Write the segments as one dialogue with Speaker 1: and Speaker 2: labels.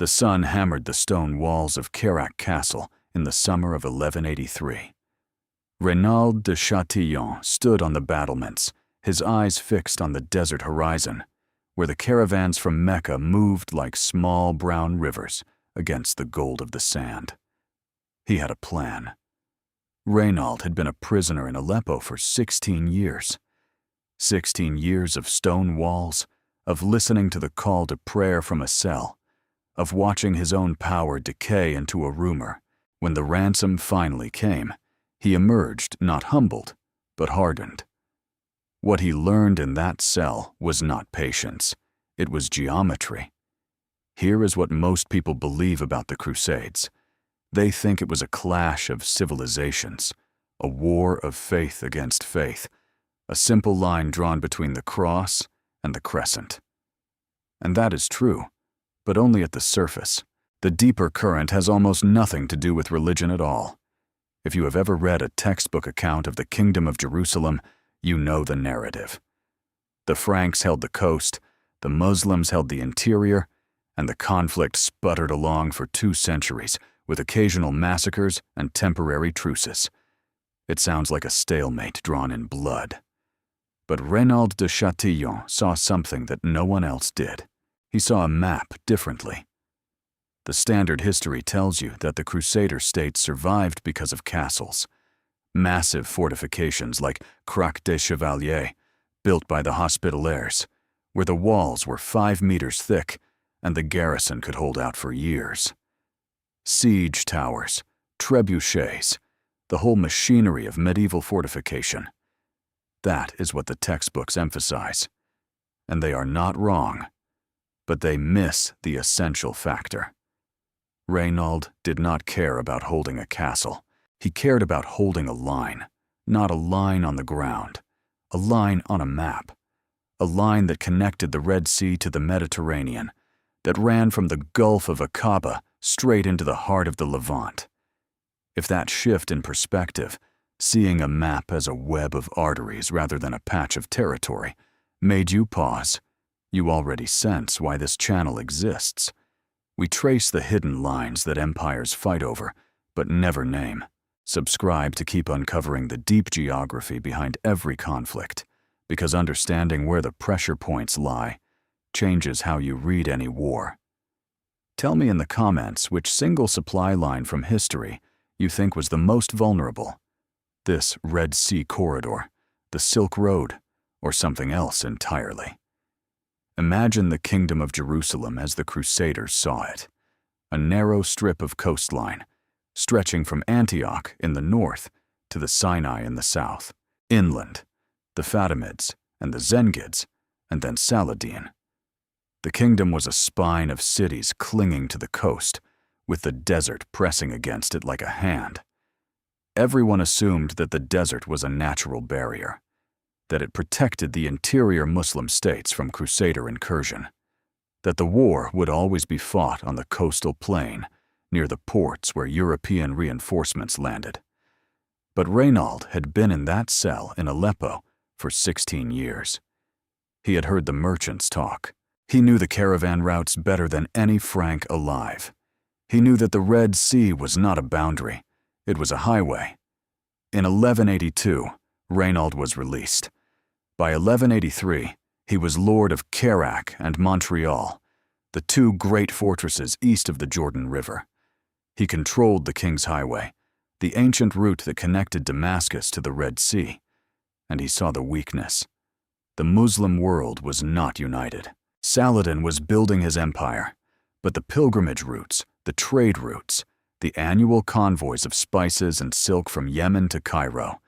Speaker 1: The sun hammered the stone walls of Kerak castle in the summer of 1183. Reynald de Châtillon stood on the battlements, his eyes fixed on the desert horizon, where the caravans from Mecca moved like small brown rivers against the gold of the sand. He had a plan. Reynald had been a prisoner in Aleppo for 16 years. 16 years of stone walls, of listening to the call to prayer from a cell, of watching his own power decay into a rumor. When the ransom finally came, he emerged not humbled, but hardened. What he learned in that cell was not patience, it was geometry. Here is what most people believe about the Crusades. They think it was a clash of civilizations, a war of faith against faith, a simple line drawn between the cross and the crescent. And that is true, but only at the surface. The deeper current has almost nothing to do with religion at all. If you have ever read a textbook account of the Kingdom of Jerusalem, you know the narrative. The Franks held the coast, the Muslims held the interior, and the conflict sputtered along for 2 centuries, with occasional massacres and temporary truces. It sounds like a stalemate drawn in blood. But Reynald de Châtillon saw something that no one else did. He saw a map differently. The standard history tells you that the Crusader states survived because of castles. Massive fortifications like Crac des Chevaliers, built by the Hospitallers, where the walls were 5 meters thick and the garrison could hold out for years. Siege towers, trebuchets, the whole machinery of medieval fortification. That is what the textbooks emphasize. And they are not wrong, but they miss the essential factor. Reynald did not care about holding a castle. He cared about holding a line, not a line on the ground, a line on a map, a line that connected the Red Sea to the Mediterranean, that ran from the Gulf of Aqaba straight into the heart of the Levant. If that shift in perspective, seeing a map as a web of arteries rather than a patch of territory, made you pause, you already sense why this channel exists. We trace the hidden lines that empires fight over, but never name. Subscribe to keep uncovering the deep geography behind every conflict, because understanding where the pressure points lie changes how you read any war. Tell me in the comments which single supply line from history you think was the most vulnerable. This Red Sea corridor, the Silk Road, or something else entirely. Imagine the Kingdom of Jerusalem as the Crusaders saw it. A narrow strip of coastline, stretching from Antioch in the north to the Sinai in the south. Inland, the Fatimids and the Zengids, and then Saladin. The kingdom was a spine of cities clinging to the coast, with the desert pressing against it like a hand. Everyone assumed that the desert was a natural barrier, that it protected the interior Muslim states from Crusader incursion, that the war would always be fought on the coastal plain, near the ports where European reinforcements landed. But Reynald had been in that cell in Aleppo for 16 years. He had heard the merchants talk. He knew the caravan routes better than any Frank alive. He knew that the Red Sea was not a boundary, it was a highway. In 1182, Reynald was released. By 1183, he was lord of Kerak and Montreal, the 2 great fortresses east of the Jordan River. He controlled the King's Highway, the ancient route that connected Damascus to the Red Sea, and he saw the weakness. The Muslim world was not united. Saladin was building his empire, but the pilgrimage routes, the trade routes, the annual convoys of spices and silk from Yemen to Cairo,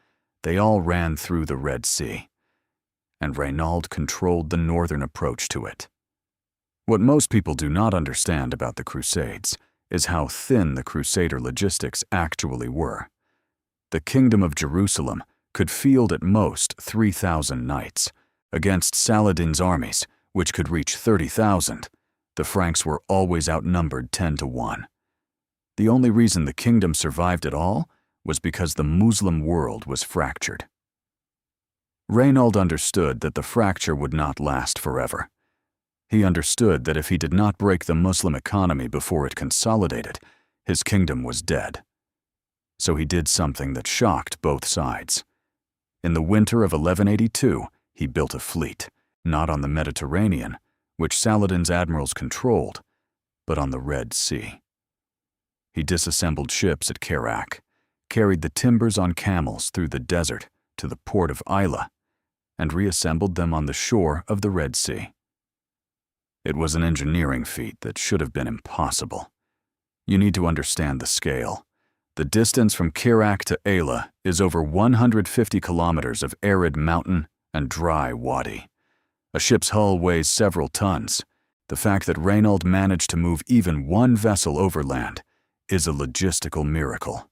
Speaker 1: they all ran through the Red Sea. And Reynald controlled the northern approach to it. What most people do not understand about the Crusades is how thin the Crusader logistics actually were. The Kingdom of Jerusalem could field at most 3,000 knights. Against Saladin's armies, which could reach 30,000, the Franks were always outnumbered 10-1. The only reason the kingdom survived at all was because the Muslim world was fractured. Reynald understood that the fracture would not last forever. He understood that if he did not break the Muslim economy before it consolidated, his kingdom was dead. So he did something that shocked both sides. In the winter of 1182, he built a fleet, not on the Mediterranean, which Saladin's admirals controlled, but on the Red Sea. He disassembled ships at Kerak, carried the timbers on camels through the desert to the port of Ayla, and reassembled them on the shore of the Red Sea. It was an engineering feat that should have been impossible. You need to understand the scale. The distance from Kerak to Ayla is over 150 kilometers of arid mountain and dry wadi. A ship's hull weighs several tons. The fact that Reynald managed to move even one vessel overland is a logistical miracle.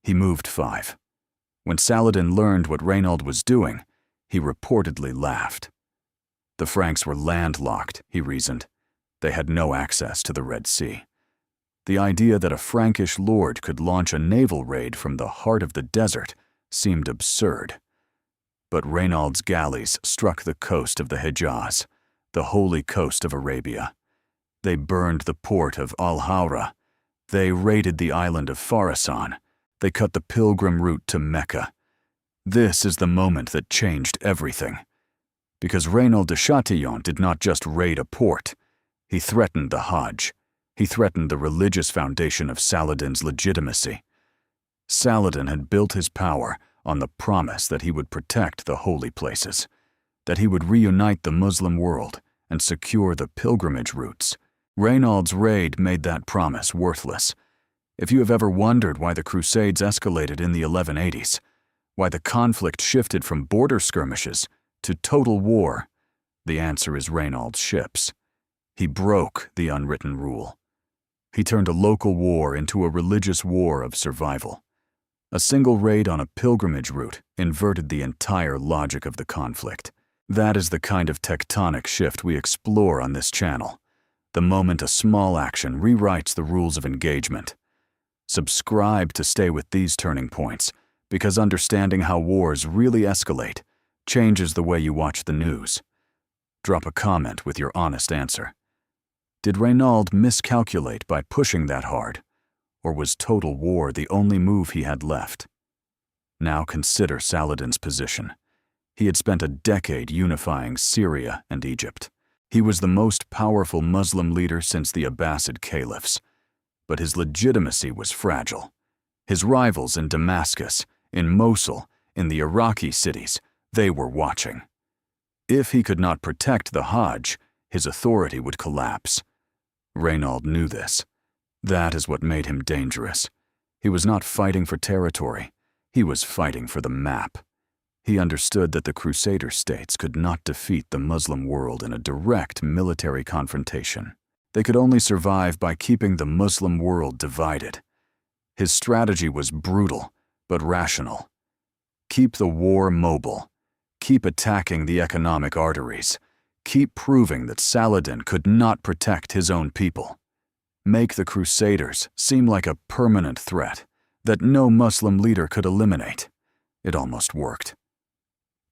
Speaker 1: He moved 5. When Saladin learned what Reynald was doing, he reportedly laughed. The Franks were landlocked, he reasoned. They had no access to the Red Sea. The idea that a Frankish lord could launch a naval raid from the heart of the desert seemed absurd. But Reynald's galleys struck the coast of the Hejaz, the holy coast of Arabia. They burned the port of Al-Hawra. They raided the island of Khorasan. They cut the pilgrim route to Mecca. This is the moment that changed everything. Because Reynald de Châtillon did not just raid a port. He threatened the Hajj. He threatened the religious foundation of Saladin's legitimacy. Saladin had built his power on the promise that he would protect the holy places, that he would reunite the Muslim world and secure the pilgrimage routes. Reynald's raid made that promise worthless. If you have ever wondered why the Crusades escalated in the 1180s, why the conflict shifted from border skirmishes to total war, the answer is Reynald's ships. He broke the unwritten rule. He turned a local war into a religious war of survival. A single raid on a pilgrimage route inverted the entire logic of the conflict. That is the kind of tectonic shift we explore on this channel. The moment a small action rewrites the rules of engagement. Subscribe to stay with these turning points, because understanding how wars really escalate changes the way you watch the news. Drop a comment with your honest answer. Did Reynald miscalculate by pushing that hard, or was total war the only move he had left? Now consider Saladin's position. He had spent a decade unifying Syria and Egypt. He was the most powerful Muslim leader since the Abbasid caliphs, but his legitimacy was fragile. His rivals in Damascus, in Mosul, in the Iraqi cities, they were watching. If he could not protect the Hajj, his authority would collapse. Reynald knew this. That is what made him dangerous. He was not fighting for territory. He was fighting for the map. He understood that the Crusader states could not defeat the Muslim world in a direct military confrontation. They could only survive by keeping the Muslim world divided. His strategy was brutal, but rational. Keep the war mobile. Keep attacking the economic arteries. Keep proving that Saladin could not protect his own people. Make the Crusaders seem like a permanent threat that no Muslim leader could eliminate. It almost worked.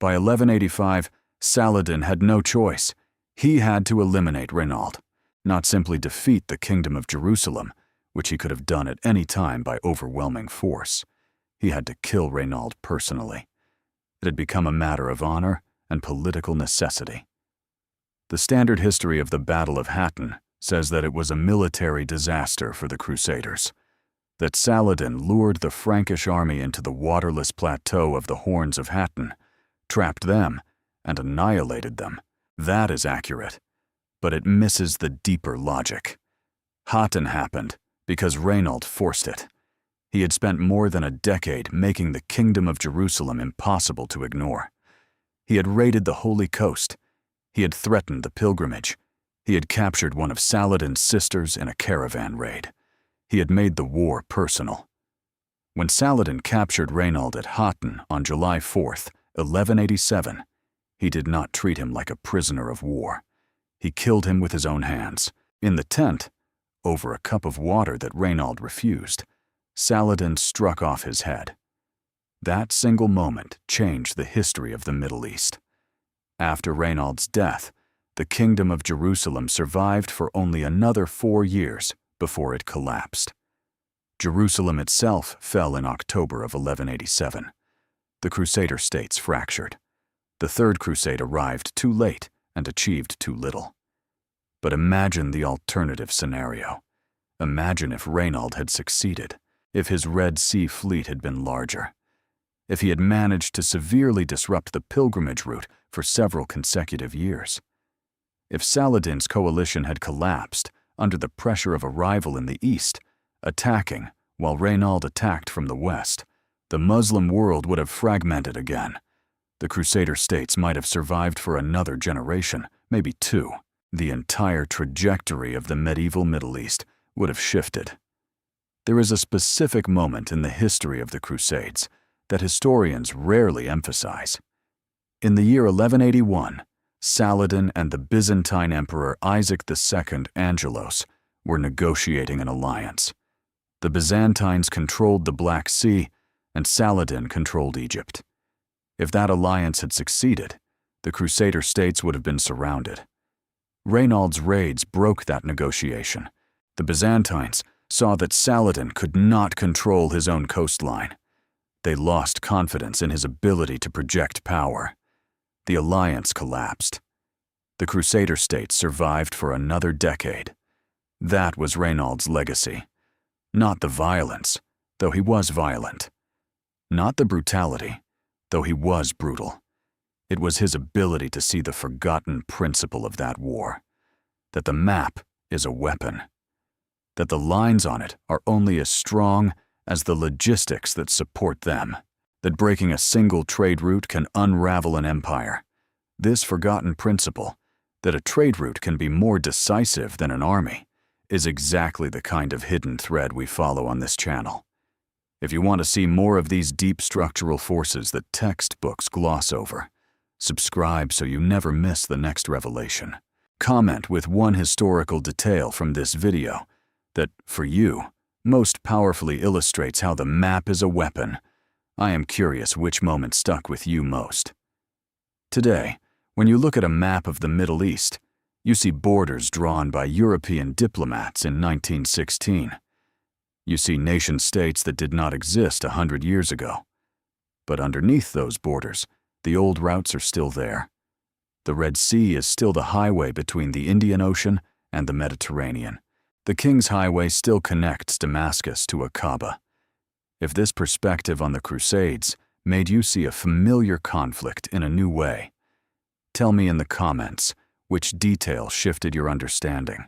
Speaker 1: By 1185, Saladin had no choice. He had to eliminate Reynald, not simply defeat the Kingdom of Jerusalem, which he could have done at any time by overwhelming force. He had to kill Reynald personally. It had become a matter of honor and political necessity. The standard history of the Battle of Hattin says that it was a military disaster for the Crusaders, that Saladin lured the Frankish army into the waterless plateau of the Horns of Hattin, trapped them, and annihilated them. That is accurate, but it misses the deeper logic. Hattin happened because Reynald forced it. He had spent more than a decade making the Kingdom of Jerusalem impossible to ignore. He had raided the Holy Coast. He had threatened the pilgrimage. He had captured one of Saladin's sisters in a caravan raid. He had made the war personal. When Saladin captured Reynald at Hattin on July 4th, 1187, he did not treat him like a prisoner of war. He killed him with his own hands. In the tent, over a cup of water that Reynald refused, Saladin struck off his head. That single moment changed the history of the Middle East. After Reynald's death, the Kingdom of Jerusalem survived for only another 4 years before it collapsed. Jerusalem itself fell in October of 1187. The Crusader states fractured. The Third Crusade arrived too late and achieved too little. But imagine the alternative scenario. Imagine if Reynald had succeeded, if his Red Sea fleet had been larger, if he had managed to severely disrupt the pilgrimage route for several consecutive years. If Saladin's coalition had collapsed under the pressure of a rival in the east, attacking while Reynald attacked from the west, the Muslim world would have fragmented again. The Crusader states might have survived for another generation, maybe 2. The entire trajectory of the medieval Middle East would have shifted. There is a specific moment in the history of the Crusades that historians rarely emphasize. In the year 1181, Saladin and the Byzantine Emperor Isaac II Angelos were negotiating an alliance. The Byzantines controlled the Black Sea, and Saladin controlled Egypt. If that alliance had succeeded, the Crusader states would have been surrounded. Reynald's raids broke that negotiation. The Byzantines saw that Saladin could not control his own coastline. They lost confidence in his ability to project power. The alliance collapsed. The Crusader states survived for another decade. That was Reynald's legacy. Not the violence, though he was violent. Not the brutality, though he was brutal. It was his ability to see the forgotten principle of that war, that the map is a weapon, that the lines on it are only as strong as the logistics that support them, that breaking a single trade route can unravel an empire. This forgotten principle, that a trade route can be more decisive than an army, is exactly the kind of hidden thread we follow on this channel. If you want to see more of these deep structural forces that textbooks gloss over, subscribe so you never miss the next revelation. Comment with one historical detail from this video that, for you, most powerfully illustrates how the map is a weapon. I am curious which moment stuck with you most. Today, when you look at a map of the Middle East, you see borders drawn by European diplomats in 1916. You see nation-states that did not exist 100 years ago. But underneath those borders, the old routes are still there. The Red Sea is still the highway between the Indian Ocean and the Mediterranean. The King's Highway still connects Damascus to Aqaba. If this perspective on the Crusades made you see a familiar conflict in a new way, tell me in the comments which detail shifted your understanding.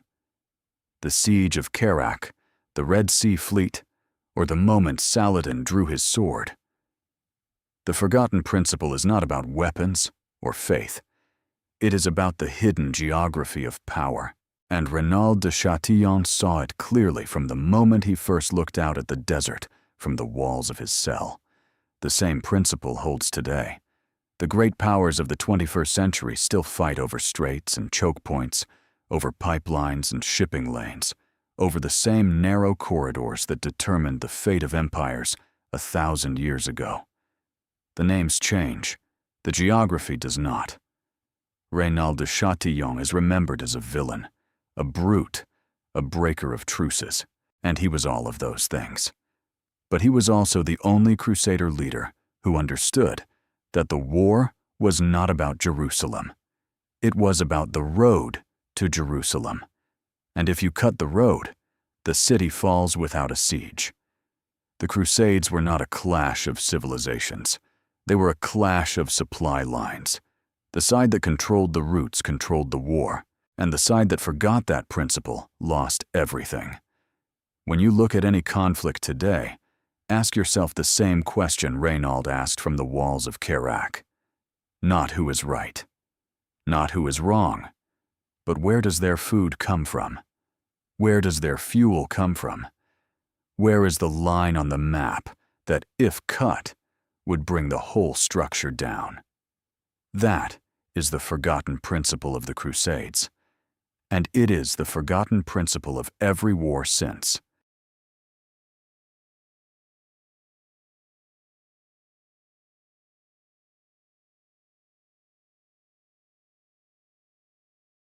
Speaker 1: The siege of Kerak, the Red Sea fleet, or the moment Saladin drew his sword. The forgotten principle is not about weapons or faith. It is about the hidden geography of power, and Reynald de Châtillon saw it clearly from the moment he first looked out at the desert from the walls of his cell. The same principle holds today. The great powers of the 21st century still fight over straits and choke points, over pipelines and shipping lanes, over the same narrow corridors that determined the fate of empires 1,000 years ago. The names change, the geography does not. Reynald de Châtillon is remembered as a villain, a brute, a breaker of truces, and he was all of those things. But he was also the only Crusader leader who understood that the war was not about Jerusalem. It was about the road to Jerusalem. And if you cut the road, the city falls without a siege. The Crusades were not a clash of civilizations. They were a clash of supply lines. The side that controlled the routes controlled the war, and the side that forgot that principle lost everything. When you look at any conflict today, ask yourself the same question Reynald asked from the walls of Kerak. Not who is right, not who is wrong, but where does their food come from? Where does their fuel come from? Where is the line on the map that, if cut, would bring the whole structure down? That is the forgotten principle of the Crusades, and it is the forgotten principle of every war since.